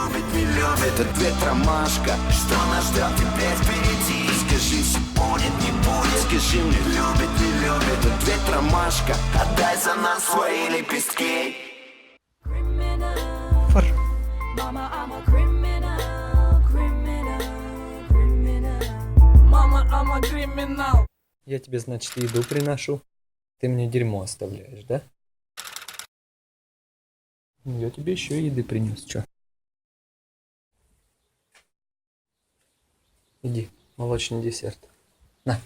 любит, не любит. Ответ ромашка, что нас ждет теперь впереди. Скажи, все будет, не будет. Скажи мне, любит, не любит. Ответ ромашка, отдай за нас свои лепестки. Фар. Mama, I'm a criminal, criminal, criminal. Mama, I'm a criminal. Я тебе, значит, еду приношу. Ты мне дерьмо оставляешь, да? Я тебе еще еды принес, чё? Иди, молочный десерт. На,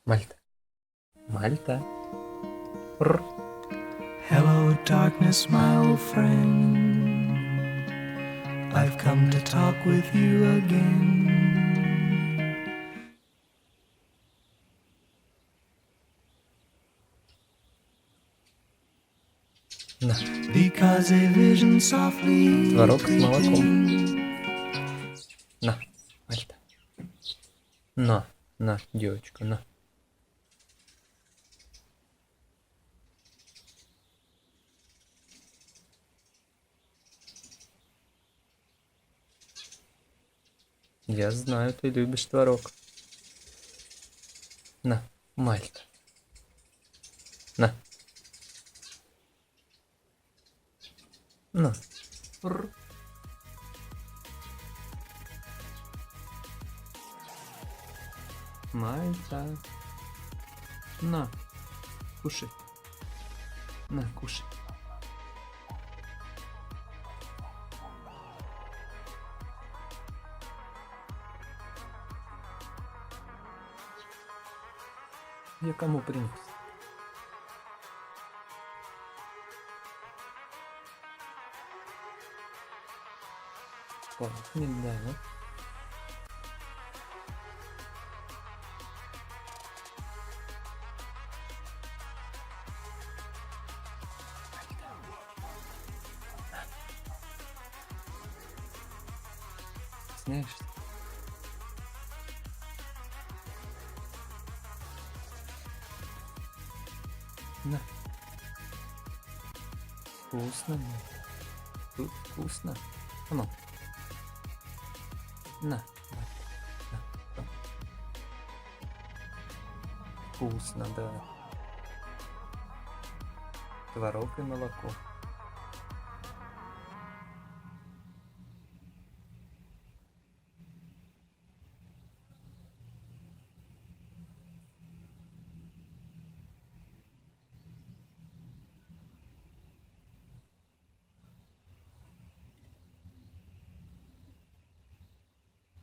Мальта. Мальта. Р. Hello, darkness, my old friend. I've come to talk with you again. На, Because a vision softly творог с молоком. creeping. На, Мальта. На, девочка, на. Я знаю, ты любишь творог. На, Мальта. На. На. Р. Мальта. На. Кушай. На, кушай. Я кому принес? Пахнет, да, ну. Стесняешься? На. Вкусно. Тут вкусно. Ну. На. На. Вкусно, да. Творог и молоко.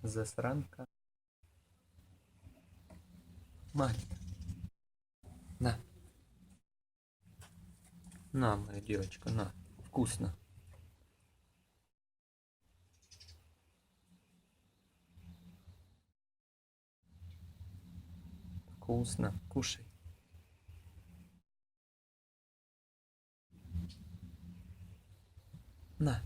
Засранка. Мальта. На. На, моя девочка, на. Вкусно. Вкусно. Кушай. На.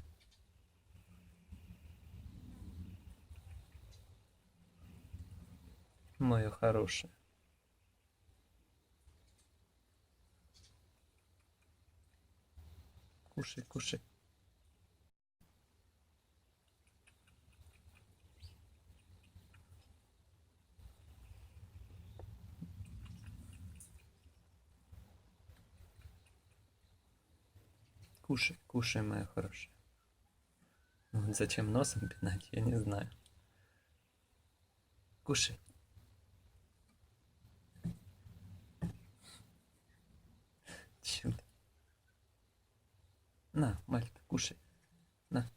Моё хорошее. Кушай, кушай. Кушай, кушай, моя хорошая. Вот зачем носом пинать, я не знаю. Кушай. Чё ты? На, Мальта, кушай. На.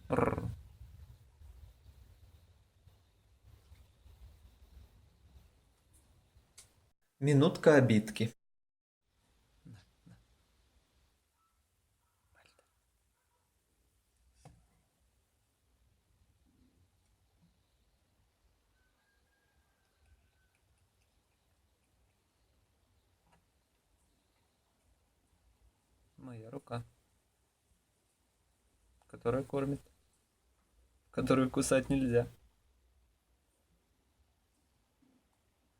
Рррр. Минутка обидки. На, на. Мальта. Моя рука, которая кормит, которую кусать нельзя.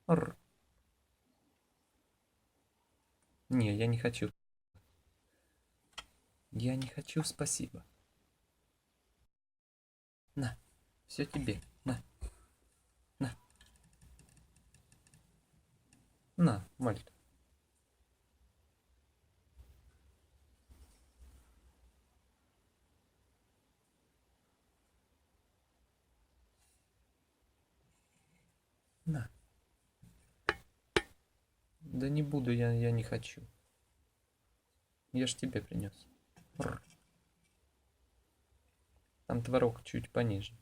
Рр. Не, я не хочу. Я не хочу, спасибо. На, все тебе. На. На. На, Мальта. На. Да не буду, я не хочу. Я ж тебе принес. Там творог чуть пониже.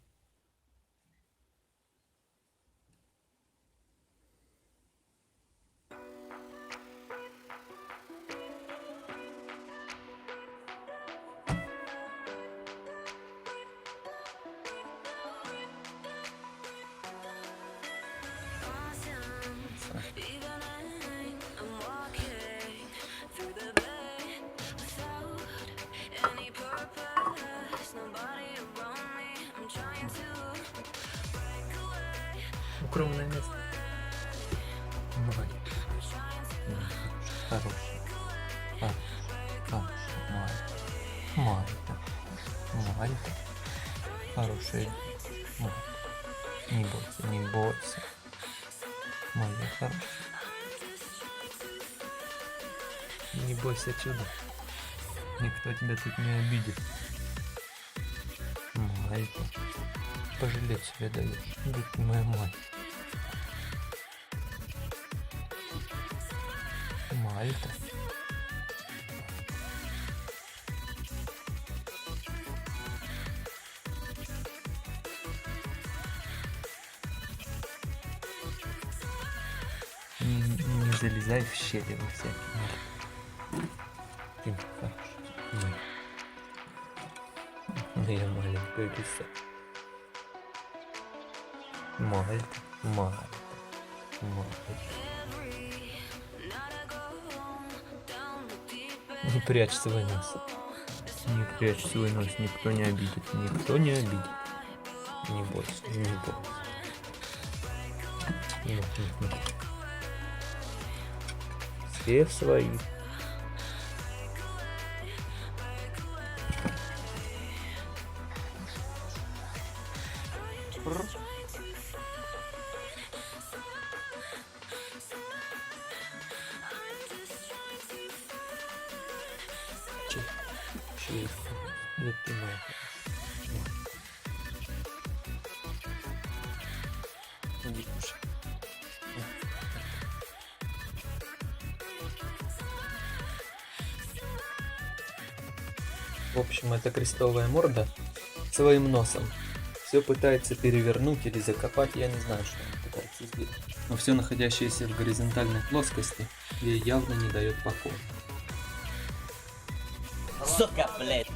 Укромное место. Молодец. Хороший. Мальта. Мальта. Хорошая. Не бойся, не бойся. Моя хорошая. Не бойся чуда. Никто тебя тут не обидит. Мальта. Пожалеть себе даешь. Да ты моя мать. Мальта. Не залезай в щели во всякие. Ты хороший. Моя маленькая лиса. Мальта, Мальта, Мальта. Не прячь свой нос. Не прячь свой нос, никто не обидит, никто не обидит. Не бойся, не бойся. Нет. Все свои. Вот ты моя. Иди кушай. В общем, эта крестовая морда своим носом все пытается перевернуть или закопать, я не знаю, что она пытается сделать. Но все находящееся в горизонтальной плоскости ей явно не дает покоя. Сука, блядь.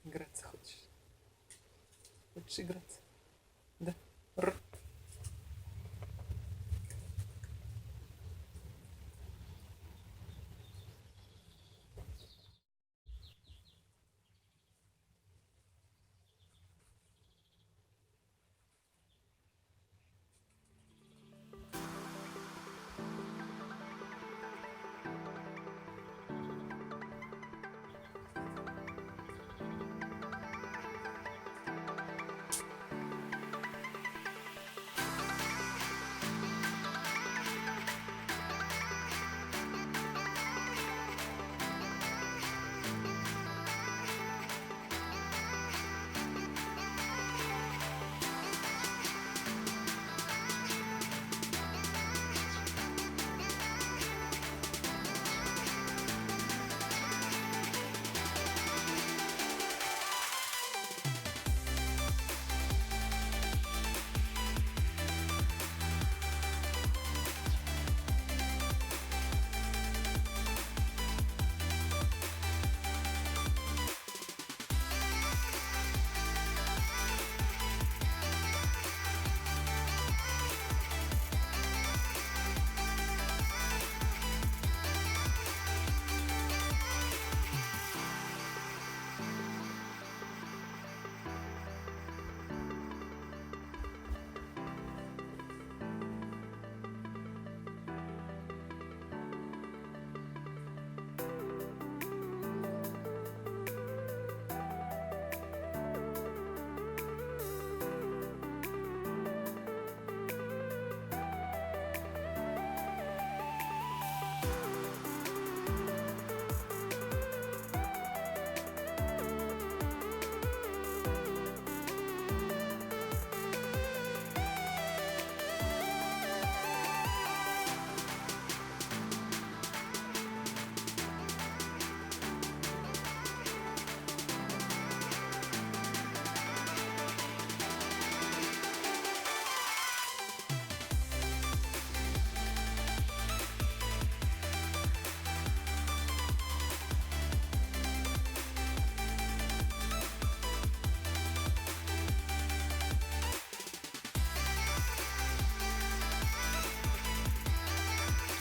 Играться хочешь? Хочешь играться? Да?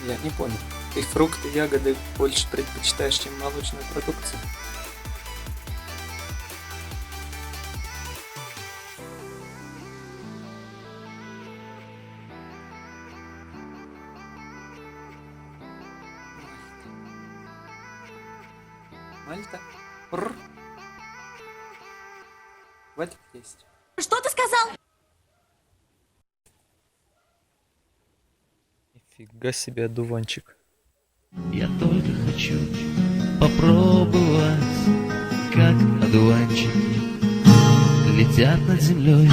Я не понял. Ты фрукты, ягоды больше предпочитаешь, чем молочную продукцию? Мальта? Рр. Хватит есть. Что ты сказал? Нифига себе одуванчик. Я только хочу попробовать, как одуванчики летят над землей.